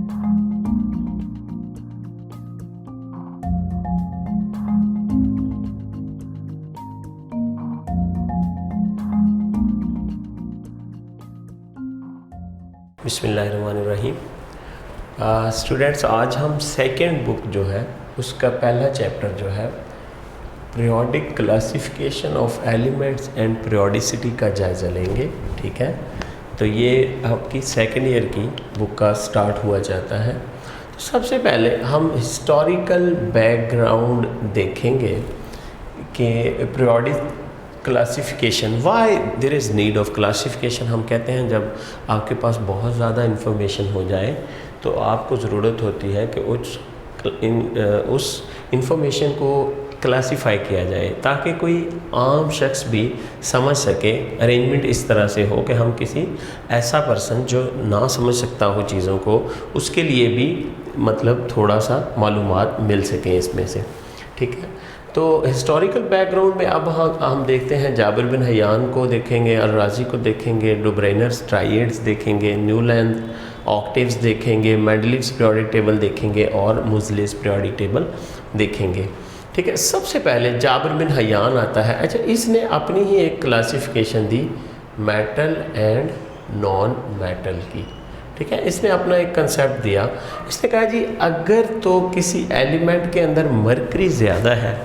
बिस्मिल्लाहिर्रहमानिर्रहीम। स्टूडेंट्स, आज हम सेकेंड बुक जो है उसका पहला चैप्टर जो है periodic classification of elements and periodicity का जायज़ा लेंगे। ठीक है, तो ये आपकी सेकेंड ईयर की बुक का स्टार्ट हुआ जाता है। तो सबसे पहले हम हिस्टोरिकल बैकग्राउंड देखेंगे कि periodic classification, why there is need of classification. हम कहते हैं जब आपके पास बहुत ज़्यादा इन्फॉर्मेशन हो जाए तो आपको ज़रूरत होती है कि उस इंफॉर्मेशन को क्लासिफाई किया जाए ताकि कोई आम शख्स भी समझ सके। अरेंजमेंट इस तरह से हो कि हम किसी ऐसा पर्सन जो ना समझ सकता हो चीज़ों को, उसके लिए भी मतलब थोड़ा सा मालूमात मिल सकें इसमें से। ठीक है, तो हिस्टोरिकल बैकग्राउंड में अब हम देखते हैं जाबिर बिन हयान को देखेंगे, अल राज़ी को देखेंगे, डुब्रेनर्स ट्राइएड्स देखेंगे, न्यूलैंड ऑक्टेव्स देखेंगे, मेंडलीव्स पीरियोडिक टेबल देखेंगे और मुज़लिस पीरियोडिक टेबल देखेंगे। ठीक है, सबसे पहले जाबिर बिन हयान आता है। अच्छा, इसने अपनी ही एक classification the metal and non metal की। ठीक है, इसने अपना एक कंसेप्ट दिया। इसने कहा जी अगर तो किसी एलिमेंट के अंदर मरकरी ज़्यादा है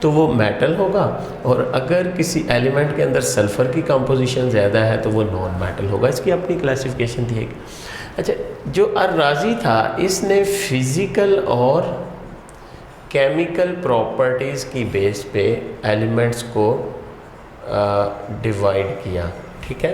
तो वो मेटल होगा, और अगर किसी एलिमेंट के अंदर सल्फ़र की कंपोजिशन ज़्यादा है तो वो नॉन मेटल होगा। इसकी अपनी क्लासिफिकेशन थी एक। अच्छा, जो अल राज़ी था इसने फ़िज़िकल और केमिकल प्रॉपर्टीज़ की बेस पे एलिमेंट्स को डिवाइड किया। ठीक है,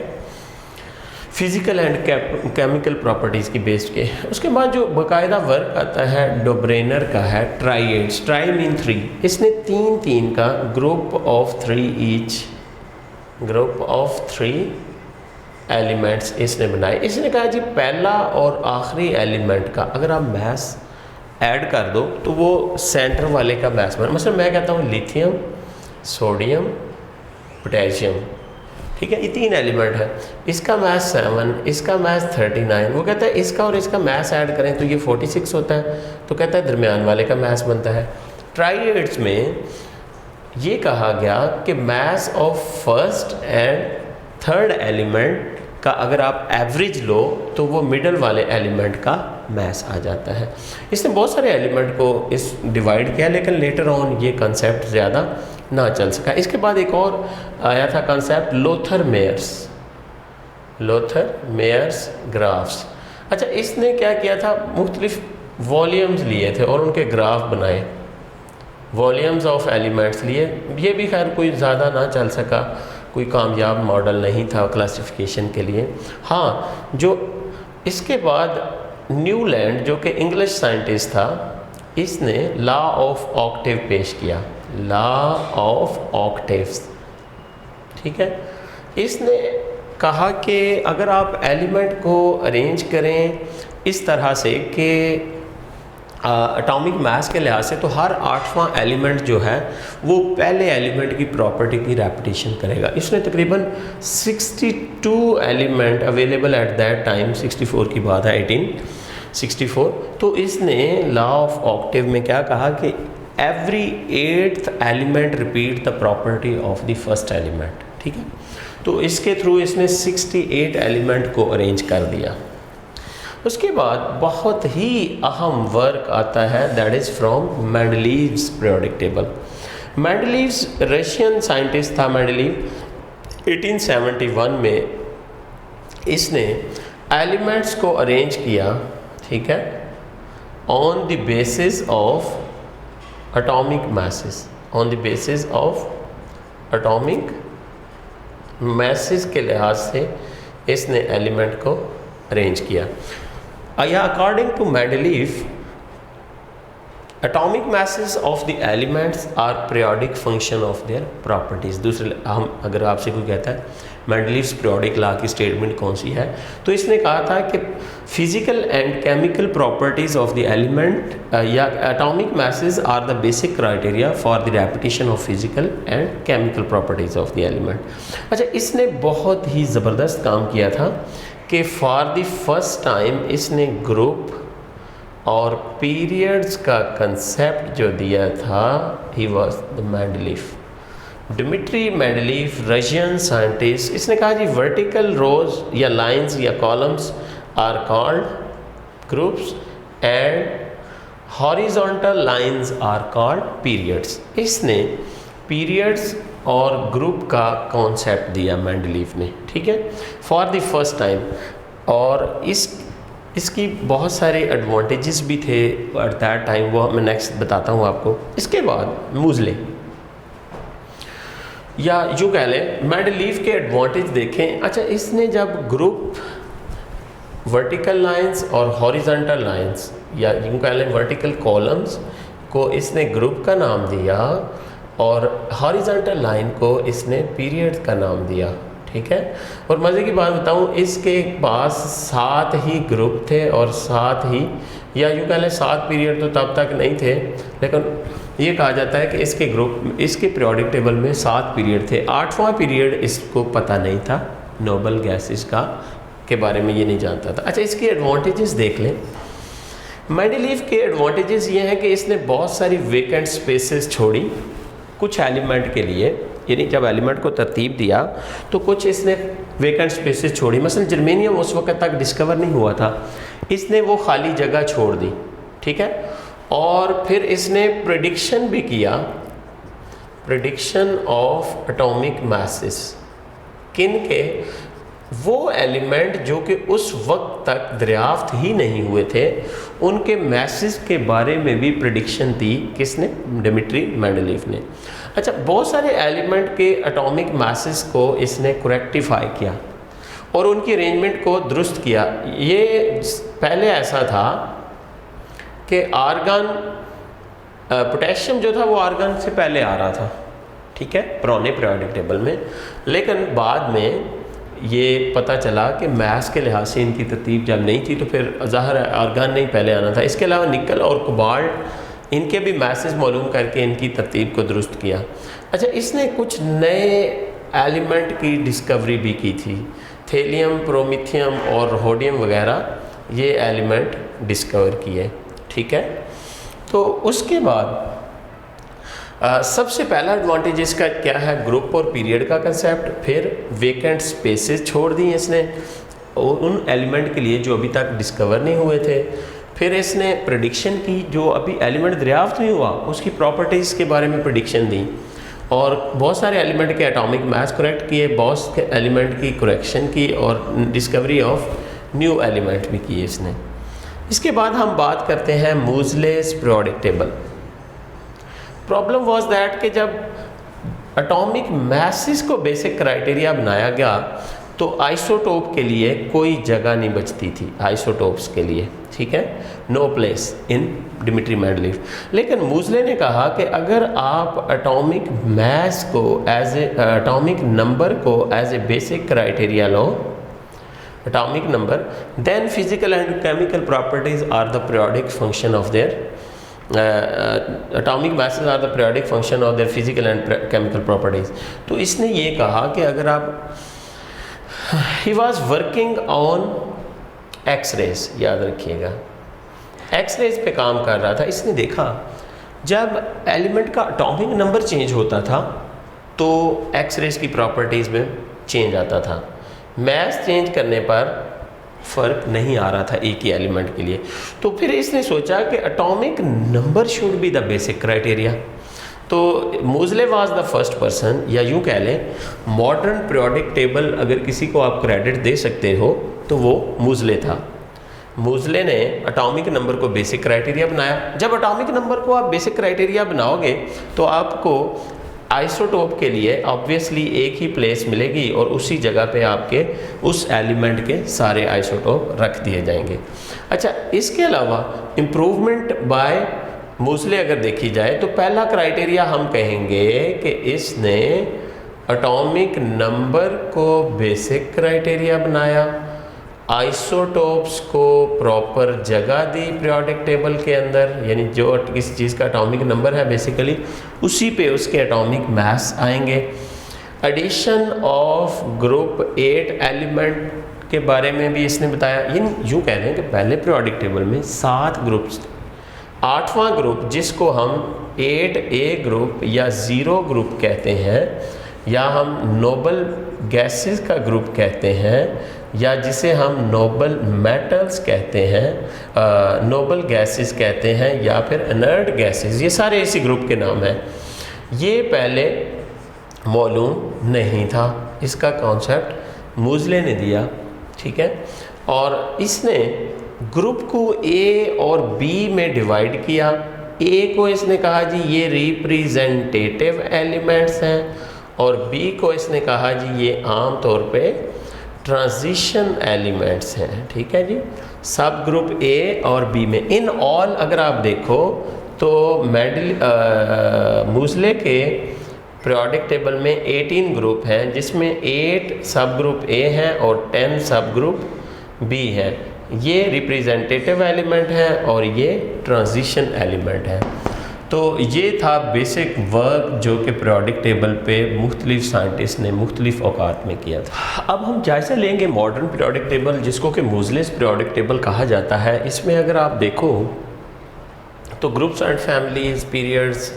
फिज़िकल एंड केमिकल प्रॉपर्टीज़ की बेस के। उसके बाद जो बाकायदा वर्क आता है डुब्रेनर का है ट्राइएड्स, ट्राई मीन 3। इसने तीन का ग्रुप ऑफ 3 एलिमेंट्स इसने बनाए। इसने कहा जी पहला और आखिरी एलिमेंट का अगर आप मैस ऐड कर दो तो वो सेंटर वाले का मैस बना। मतलब मैं कहता हूँ लिथियम, सोडियम, पोटेशियम। ठीक है, ये 3 एलिमेंट है। इसका मैस 7, इसका मैस 39। वो कहता है इसका और इसका मैस ऐड करें तो ये 46 होता है। तो कहता है दरमियान वाले का मैस बनता है। ट्राइएड्स में ये कहा गया कि mass of first and third element का अगर आप एवरेज लो तो वो मिडल वाले एलिमेंट का मैस आ जाता है। इसने बहुत सारे एलिमेंट को इस डिवाइड किया, लेकिन लेटर ऑन ये कंसेप्ट ज़्यादा ना चल सका। इसके बाद एक और आया था कंसेप्ट लोथर मेयर्स ग्राफ्स। अच्छा, इसने क्या किया था, मुख्तलिफ वॉल्यूम्स लिए थे और उनके ग्राफ बनाए, वॉल्यूम्स ऑफ एलिमेंट्स लिए। ये भी खैर कोई ज़्यादा ना चल सका, कोई कामयाब मॉडल नहीं था क्लासिफिकेशन के लिए। हाँ, जो इसके बाद न्यूलैंड जो कि इंग्लिश साइंटिस्ट था, इसने लॉ ऑफ ऑक्टेव पेश किया, लॉ ऑफ ऑक्टेव्स। ठीक है, इसने कहा कि अगर आप एलिमेंट को अरेंज करें इस तरह से कि एटॉमिक मास के लिहाज से, तो हर 8वां एलिमेंट जो है वो पहले एलिमेंट की प्रॉपर्टी की रेपिटेशन करेगा। इसने तकरीबन 62 element available at that time, 64 की बात है, 1864। तो इसने लॉ ऑफ ऑक्टेव में क्या कहा कि every 8th element repeat the property of the first element. ठीक है, तो इसके थ्रू इसने 68 एलिमेंट को अरेंज कर दिया। उसके बाद बहुत ही अहम वर्क आता है, that is from Mendeleev's periodic table. Mendeleev's Russian scientist था। मेंडलीव 1871 में इसने एलिमेंट्स को अरेंज किया। ठीक है, on the basis of atomic masses, on the basis of atomic masses के लिहाज से इसने एलिमेंट को अरेंज किया। या according to Mendeleev, atomic masses of the elements are periodic function of their properties. दूसरे हम अगर आपसे कोई कहता है मेंडलीव्स पीरियोडिक लॉ की स्टेटमेंट कौन सी है, तो इसने कहा था कि physical and chemical properties of the element या atomic masses are the basic criteria for the repetition of physical and chemical properties of the element. अच्छा, इसने बहुत ही ज़बरदस्त काम किया था कि फॉर द फर्स्ट टाइम इसने ग्रुप और पीरियड्स का कंसेप्ट जो दिया था he was the Mendeleev. Dmitri Mendeleev Russian scientist, इसने कहा जी वर्टिकल रोज या लाइंस या columns are called groups and horizontal lines are called periods. इसने पीरियड्स और ग्रुप का कॉन्सेप्ट दिया मेंडलीफ ने, ठीक है, फॉर द फर्स्ट टाइम। और इसकी बहुत सारे एडवांटेजेस भी थे एट दैट टाइम, वो मैं नेक्स्ट बताता हूँ आपको। इसके बाद मूजले या यूँ कह लें मेंडलीफ के एडवांटेज देखें। अच्छा, इसने जब ग्रुप वर्टिकल लाइंस और हॉरिजॉन्टल लाइंस या यूँ कह लें वर्टिकल कॉलम्स को इसने ग्रुप का नाम दिया और हॉरिजॉन्टल लाइन को इसने पीरियड का नाम दिया, ठीक है। और मज़े की बात बताऊँ, इसके पास 7 ही ग्रुप थे और 7 ही या यूँ कह लें 7 पीरियड तो तब तक नहीं थे, लेकिन ये कहा जाता है कि इसके ग्रुप इसके पीरियोडिक टेबल में 7 पीरियड थे। 8वां पीरियड इसको पता नहीं था, नोबल गैसेस का के बारे में ये नहीं जानता था। अच्छा, इसके एडवांटेजेस देख लें। मेंडलीफ के एडवांटेजेस ये हैं कि इसने बहुत सारी वेकेंट स्पेसेस छोड़ी कुछ एलिमेंट के लिए, यानी जब एलिमेंट को तरतीब दिया तो कुछ इसने वेकेंट स्पेसेस छोड़ी। मसलन जर्मेनियम उस वक्त तक डिस्कवर नहीं हुआ था, इसने वो खाली जगह छोड़ दी, ठीक है। और फिर इसने प्रेडिक्शन भी किया, प्रेडिक्शन ऑफ एटॉमिक मासेस, किन के, वो एलिमेंट जो कि उस वक्त तक दरियाफ्त ही नहीं हुए थे, उनके मैसेज के बारे में भी प्रेडिक्शन दी किसने, डिमिट्री मेंडलीफ ने। अच्छा, बहुत सारे एलिमेंट के एटॉमिक मैसेज को इसने करेक्टिफाई किया और उनकी अरेंजमेंट को दुरुस्त किया। ये पहले ऐसा था कि आर्गन पोटेशियम जो था वो आर्गन से पहले आ रहा था, ठीक है, पुराने पीरियोडिक टेबल में, लेकिन बाद में ये पता चला कि मैथ्स के लिहाज से इनकी तरतीब जब नहीं थी तो फिर ज़ाहिर है आर्गन नहीं पहले आना था। इसके अलावा निकल और कोबाल्ट, इनके भी मैसेज मालूम करके इनकी तरतीब को दुरुस्त किया। अच्छा, इसने कुछ नए एलिमेंट की डिस्कवरी भी की थी, थेलियम, प्रोमीथियम और रोडियम वगैरह ये एलिमेंट डिस्कवर किए, ठीक है। तो उसके बाद सबसे पहला एडवांटेज इसका क्या है, ग्रुप और पीरियड का कंसेप्ट। फिर वेकेंट स्पेसेस छोड़ दी इसने उन एलिमेंट के लिए जो अभी तक डिस्कवर नहीं हुए थे। फिर इसने प्रेडिक्शन की, जो अभी एलिमेंट दरियाफ्त नहीं हुआ उसकी प्रॉपर्टीज़ के बारे में प्रेडिक्शन दी, और बहुत सारे एलिमेंट के एटॉमिक मास करेक्ट किए, बहुत से एलिमेंट की करेक्शन की और डिस्कवरी ऑफ न्यू एलिमेंट भी किए इसने। इसके बाद हम बात करते हैं Moseley's periodic table. Problem was that कि जब एटॉमिक मैसेस को बेसिक क्राइटेरिया बनाया गया तो आइसोटोप के लिए कोई जगह नहीं बचती थी, आइसोटोप्स के लिए, ठीक है, no place in Dmitri Mendeleev. लेकिन मूजले ने कहा कि अगर आप एटॉमिक मास को एज ए एटॉमिक नंबर को एज ए बेसिक क्राइटेरिया लो, atomic number, then physical and chemical properties are the periodic function of their atomic masses are the periodic function of their physical and chemical properties। तो इसने ये कहा कि अगर आप he was working on X-rays, याद रखिएगा, X-rays पे काम कर रहा था। इसने देखा जब एलिमेंट का एटॉमिक नंबर चेंज होता था तो X-rays की प्रॉपर्टीज़ में चेंज आता था, मैथ चेंज करने पर फ़र्क नहीं आ रहा था एक ही एलिमेंट के लिए। तो फिर इसने सोचा कि atomic number should be the basic criteria. तो मूजले वाज द फर्स्ट पर्सन, या यूँ कह लें मॉडर्न पीरियोडिक टेबल अगर किसी को आप क्रेडिट दे सकते हो तो वो मूजले था। मूजले ने एटॉमिक नंबर को बेसिक क्राइटेरिया बनाया। जब एटॉमिक नंबर को आप बेसिक क्राइटेरिया बनाओगे तो आपको आइसोटोप के लिए ऑब्वियसली एक ही प्लेस मिलेगी और उसी जगह पे आपके उस एलिमेंट के सारे आइसोटोप रख दिए जाएंगे। अच्छा, इसके अलावा इम्प्रूवमेंट बाय मूजले अगर देखी जाए तो पहला क्राइटेरिया हम कहेंगे कि इसने एटॉमिक नंबर को बेसिक क्राइटेरिया बनाया, आइसोटोप्स को प्रॉपर जगह दी पीरियोडिक टेबल के अंदर, यानी जो किसी चीज़ का एटॉमिक नंबर है बेसिकली उसी पे उसके एटॉमिक मास आएंगे। एडिशन ऑफ ग्रुप 8 एलिमेंट के बारे में भी इसने बताया। यूँ कह रहे हैं कि पहले पीरियोडिक टेबल में 7 ग्रुप्स थे। 8वां ग्रुप जिसको हम 8A ग्रुप या 0 ग्रुप कहते हैं, या हम नोबल गैसेस का ग्रुप कहते हैं, या जिसे हम नोबल मेटल्स कहते हैं, नोबल गैसेस कहते हैं, या फिर इनर्ट गैसेस, ये सारे इसी ग्रुप के नाम हैं। ये पहले मालूम नहीं था, इसका कॉन्सेप्ट मूजले ने दिया, ठीक है। और इसने ग्रुप को ए और बी में डिवाइड किया। ए को इसने कहा जी ये रिप्रेजेंटेटिव एलिमेंट्स हैं, और बी को इसने कहा जी ये आम तौर पे ट्रांजिशन एलिमेंट्स हैं, ठीक है जी। सब ग्रुप ए और बी में इन ऑल अगर आप देखो तो मूजले के पीरियोडिक टेबल में 18 ग्रुप हैं, जिसमें 8 सब ग्रुप ए हैं और 10 सब ग्रुप बी हैं। ये रिप्रेजेंटेटिव एलिमेंट है और ये ट्रांजिशन एलिमेंट है। तो ये था बेसिक वर्क जो कि पीरियोडिक टेबल पे मुख्तलिफ साइंटिस्ट ने मुख्तलिफ औकात में किया था। अब हम जायज़ा लेंगे मॉडर्न पीरियोडिक टेबल, जिसको कि मूजलेस पीरियोडिक टेबल कहा जाता है। इसमें अगर आप देखो तो ग्रुप्स एंड फैमिलीज, पीरियड्स,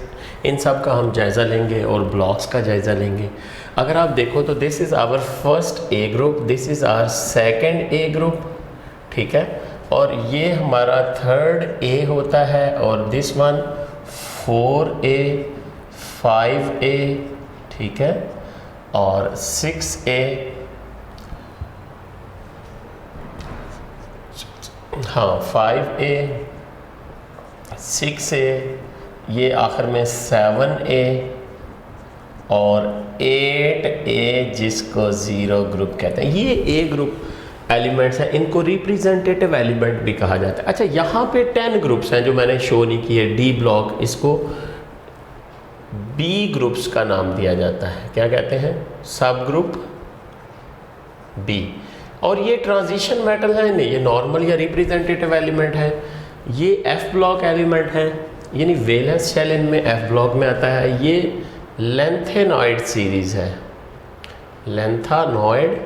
इन सब का हम जायज़ा लेंगे और ब्लॉक्स का जायज़ा लेंगे। अगर आप देखो तो this is our first A group, this is our second A group, ठीक है। और ये हमारा थर्ड ए होता है, और दिस वन 4A, 5A, ठीक है, और 6A, हाँ 5A, 6A, ये आखिर में 7A और 8A जिसको 0 ग्रुप कहते हैं। ये ए ग्रुप एलिमेंट्स हैं, इनको रिप्रेजेंटेटिव एलिमेंट भी कहा जाता है। अच्छा, यहाँ पे 10 ग्रुप्स हैं जो मैंने शो नहीं किए। डी ब्लॉक, इसको बी ग्रुप्स का नाम दिया जाता है। क्या कहते हैं? सब ग्रुप बी। और ये ट्रांजिशन मेटल है नहीं, ये नॉर्मल या रिप्रेजेंटेटिव एलिमेंट है। ये एफ ब्लॉक एलिमेंट है, यानी वैलेंस शेल इनमें एफ ब्लॉक में आता है। ये लेंथेनॉइड सीरीज़ है, लेंथानॉइड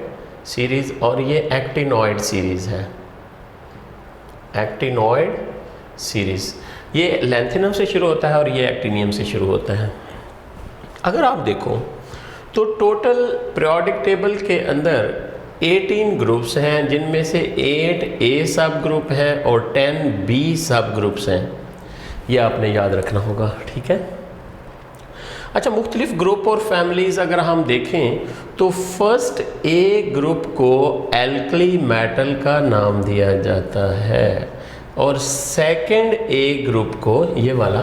सीरीज़, और ये एक्टिनॉइड सीरीज़ है, एक्टिनॉइड सीरीज़। ये लेंथेनम से शुरू होता है और ये एक्टिनियम से शुरू होता है। अगर आप देखो तो टोटल पीरियोडिक टेबल के अंदर 18 ग्रुप्स हैं, जिनमें से 8 ए सब ग्रुप हैं और 10 बी सब ग्रुप्स हैं। ये आपने याद रखना होगा, ठीक है। अच्छा, मुख्तलिफ ग्रुप और फैमिलीज़ अगर हम देखें तो फर्स्ट ए ग्रुप को एल्कली मेटल का नाम दिया जाता है, और सेकंड ए ग्रुप को ये वाला,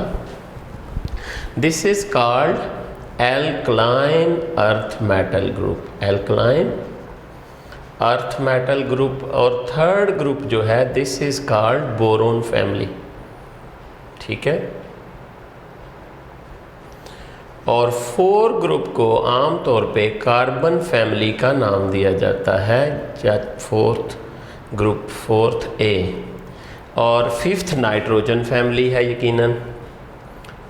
this is called alkaline earth metal group, alkaline earth metal group. और थर्ड ग्रुप जो है this is called boron family, ठीक है। और 4 ग्रुप को आमतौर पे कार्बन फैमिली का नाम दिया जाता है, या फोर्थ ग्रुप, फोर्थ ए। और 5th नाइट्रोजन फैमिली है, यकीनन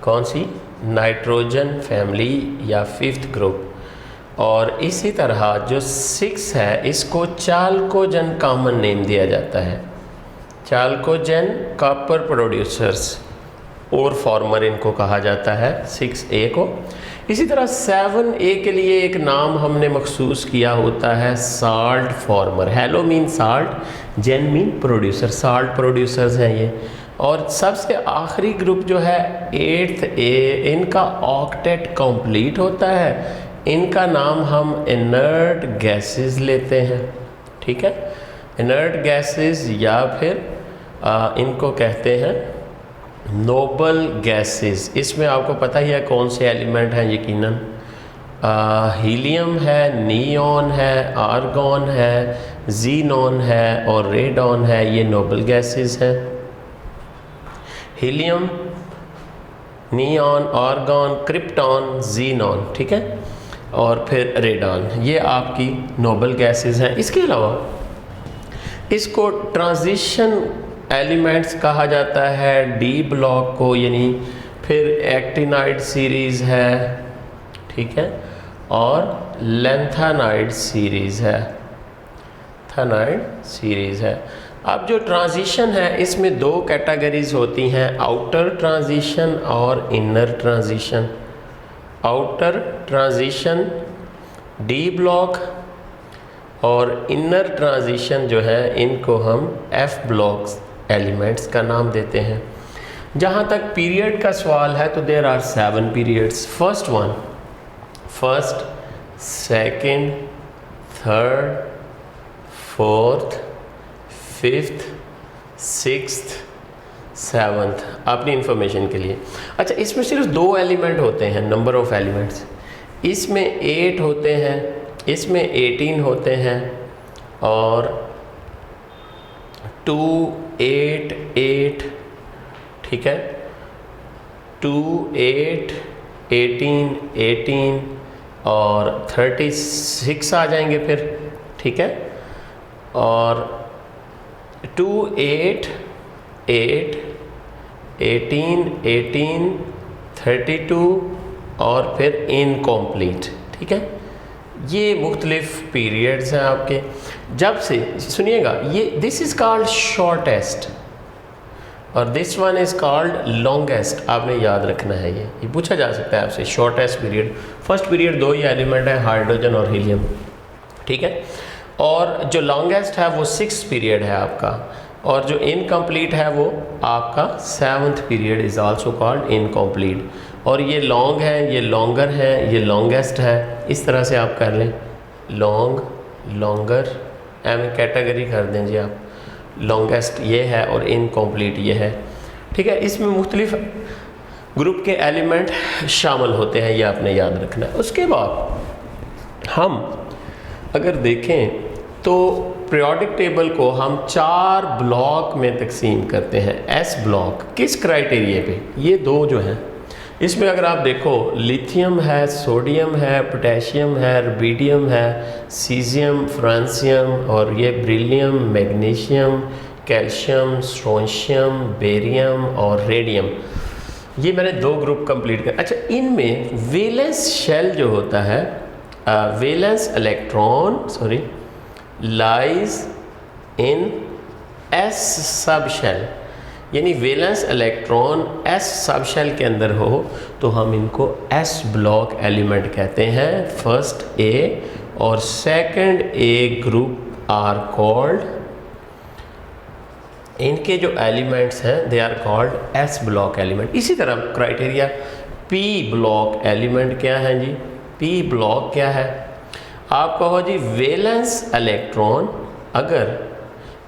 कौन सी? नाइट्रोजन फैमिली या 5th ग्रुप। और इसी तरह जो 6 है इसको चाल्कोजन कॉमन नेम दिया जाता है, चाल्कोजन कॉपर प्रोड्यूसर्स और फॉर्मर इनको कहा जाता है 6A को। इसी तरह 7A के लिए एक नाम हमने मखसूस किया होता है salt former. Halo mean salt, gen mean producer, salt producers हैं ये। और सबसे आखिरी ग्रुप जो है 8th A, इनका ऑक्टेट कंप्लीट होता है, इनका नाम हम इनर्ट गैसेस लेते हैं, ठीक है। इनर्ट गैसेस या फिर इनको कहते हैं नोबल गैसेस। इसमें आपको पता ही है कौन से एलिमेंट हैं, यकीनन हीलियम है, नियॉन है, आर्गॉन है, जीनॉन है और रेडॉन है। ये नोबल गैसेस हैं, helium, neon, argon, krypton, xenon, ठीक है, और फिर रेडॉन। ये आपकी नोबल गैसेस हैं। इसके अलावा इसको ट्रांजिशन एलिमेंट्स कहा जाता है, डी ब्लॉक को, यानी फिर एक्टिनाइड सीरीज़ है, ठीक है, और लेंथानाइड सीरीज़ है। नाइट्राइड सीरीज़ है। अब जो ट्रांजिशन है इसमें दो कैटेगरीज होती हैं, आउटर ट्रांजिशन और inner transition. Outer transition D block और इनर ट्रांजिशन जो है इनको हम एफ ब्लॉक्स एलिमेंट्स का नाम देते हैं। जहाँ तक पीरियड का सवाल है तो there are 7 periods. First one, first, second, third, fourth, fifth, sixth, seventh, अपनी इंफॉर्मेशन के लिए। अच्छा, इसमें सिर्फ 2 एलिमेंट होते हैं, नंबर ऑफ एलिमेंट्स। इसमें 8 होते हैं, इसमें 18 होते हैं और 2, 8, 8, ठीक है, 2, 8, 18, 18 और 36 आ जाएंगे फिर, ठीक है। और 2, 8, 8, 18, 18, 32 और फिर इनकम्प्लीट, ठीक है। ये मुख्तलिफ पीरियड्स हैं आपके। जब से सुनिएगा, ये दिस इज़ कॉल्ड शॉर्टेस्ट और this one is called longest. आपने याद रखना है, ये पूछा जा सकता है आपसे। शॉर्टेस्ट पीरियड, फर्स्ट पीरियड 2 ही एलिमेंट है, हाइड्रोजन और हीलियम, ठीक है। और जो लॉन्गेस्ट है वो 6th पीरियड है आपका, और जो इनकम्प्लीट है वो आपका 7th period is also called incomplete. और ये लॉन्ग है, ये लॉन्गर है, ये लॉन्गेस्ट है, इस तरह से आप कर लें। लॉन्ग, लॉन्गर, एम कैटेगरी कर दें जी आप। लॉन्गेस्ट ये है और इनकम्प्लीट ये है, ठीक है। इसमें मुख्तलिफ ग्रुप के एलिमेंट शामिल होते हैं, ये आपने याद रखना है। उसके बाद हम अगर देखें तो पीरियोडिक टेबल को हम 4 ब्लॉक में तकसीम करते हैं। एस ब्लॉक किस क्राइटेरिया पे? ये 2 जो हैं, इसमें अगर आप देखो, लिथियम है, सोडियम है, पोटेशियम है, रुबिडियम है, सीजियम, फ्रांसियम और ये beryllium, magnesium, calcium, strontium, barium और रेडियम। ये मैंने 2 ग्रुप कंप्लीट कर। अच्छा, इनमें वैलेंस शेल जो होता है, valence electron lies in s sub shell, यानी valence electron s sub shell के अंदर हो तो हम इनको एस ब्लॉक एलिमेंट कहते हैं। फर्स्ट ए और second A group are called, इनके जो एलिमेंट्स हैं they are called S block element. इसी तरह क्राइटेरिया पी ब्लॉक एलिमेंट क्या है जी? पी ब्लॉक क्या है? आप कहो जी वैलेंस इलेक्ट्रॉन, अगर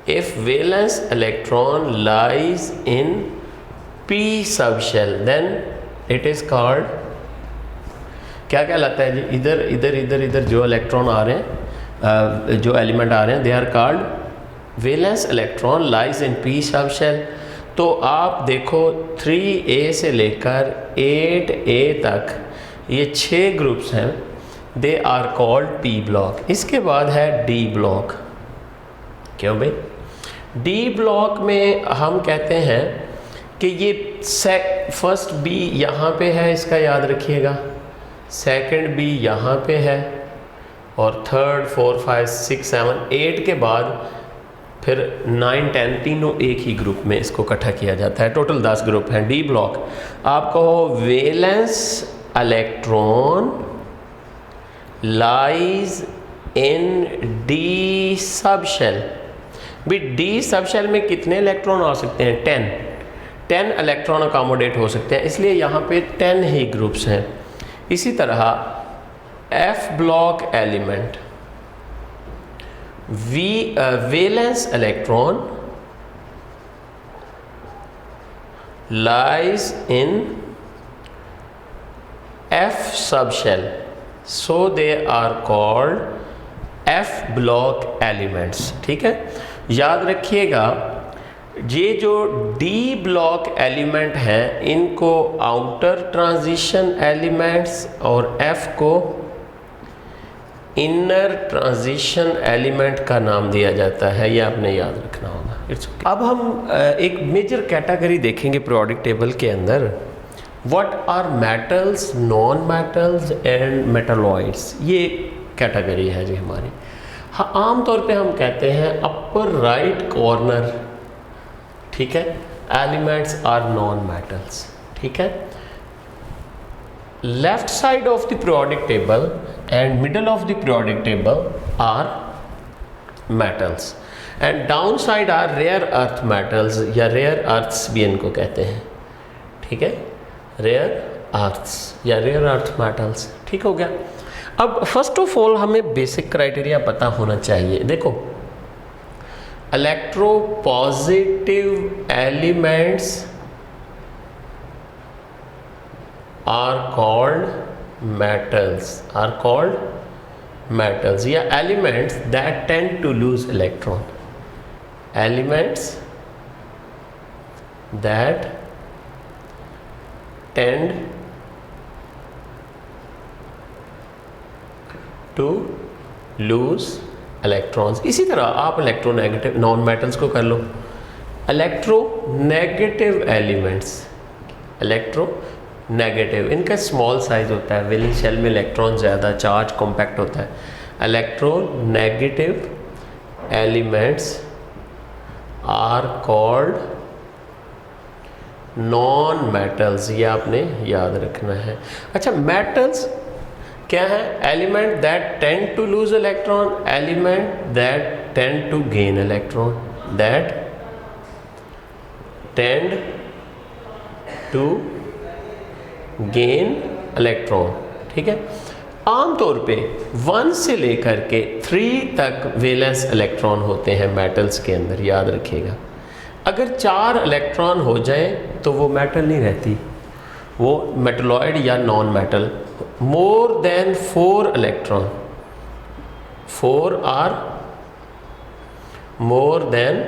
if valence electron lies in P sub shell then it is called, क्या कहलाता है जी? इधर इधर इधर इधर जो इलेक्ट्रॉन आ रहे हैं, जो एलिमेंट आ रहे हैं, they are called valence electron lies in P sub shell. तो आप देखो 3A से लेकर 8A तक ये 6 ग्रुप्स हैं, they are called P block. इसके बाद है डी ब्लॉक। क्यों भाई? डी ब्लॉक में हम कहते हैं कि ये फर्स्ट बी यहाँ पे है, इसका याद रखिएगा, सेकंड बी यहाँ पे है और थर्ड 4 5 6 7 8 के बाद फिर 9 10 तीनों एक ही ग्रुप में इसको इकट्ठा किया जाता है। टोटल 10 ग्रुप हैं डी ब्लॉक। आप कहो valence electron lies in D sub shell. भी डी सब शेल में कितने इलेक्ट्रॉन आ सकते हैं? 10 इलेक्ट्रॉन अकोमोडेट हो सकते हैं, इसलिए यहाँ पे 10 ही ग्रुप्स हैं। इसी तरह F block element, valence electron lies in F sub shell, so they are called F block elements, ठीक है। याद रखिएगा ये जो D ब्लॉक एलिमेंट हैं इनको आउटर ट्रांजिशन एलिमेंट्स और F को इनर ट्रांजिशन एलिमेंट का नाम दिया जाता है, ये आपने याद रखना होगा। okay. अब हम एक मेजर कैटेगरी देखेंगे पीरियोडिक टेबल के अंदर, what are metals, non metals and metalloids. ये कैटेगरी है जी हमारी। हाँ, आम तौर पे हम कहते हैं अपर राइट कॉर्नर, ठीक है, एलिमेंट्स आर नॉन मेटल्स, ठीक है। Left side of the periodic table and middle of the periodic table are metals and down side are rare earth metals, या रेयर अर्थ्स भी इनको कहते हैं, ठीक है, रेयर अर्थ्स या रेयर अर्थ मेटल्स, ठीक हो गया। अब फर्स्ट ऑफ ऑल हमें बेसिक क्राइटेरिया पता होना चाहिए। देखो, electropositive elements are called metals या elements that tend to lose electron, elements that tend to loose electrons. इसी तरह आप इलेक्ट्रोनेगेटिव नॉन मेटल्स को कर लो, इलेक्ट्रोनेगेटिव एलिमेंट्स, इलेक्ट्रोनेगेटिव, इनका स्मॉल साइज होता है, वैलेंस शेल में इलेक्ट्रॉन ज़्यादा, चार्ज कॉम्पैक्ट होता है। Electronegative elements are called non metals, ये आपने याद रखना है। अच्छा, मेटल्स क्या है? Element that tend to lose electron, element that tend to gain electron, that tend to gain electron, ठीक है। आमतौर पे 1 से लेकर के 3 तक वैलेंस इलेक्ट्रॉन होते हैं मेटल्स के अंदर, याद रखिएगा। अगर 4 इलेक्ट्रॉन हो जाए तो वो मेटल नहीं रहती, वो मेटलॉइड या non metal. More than 4 electron, 4 or more than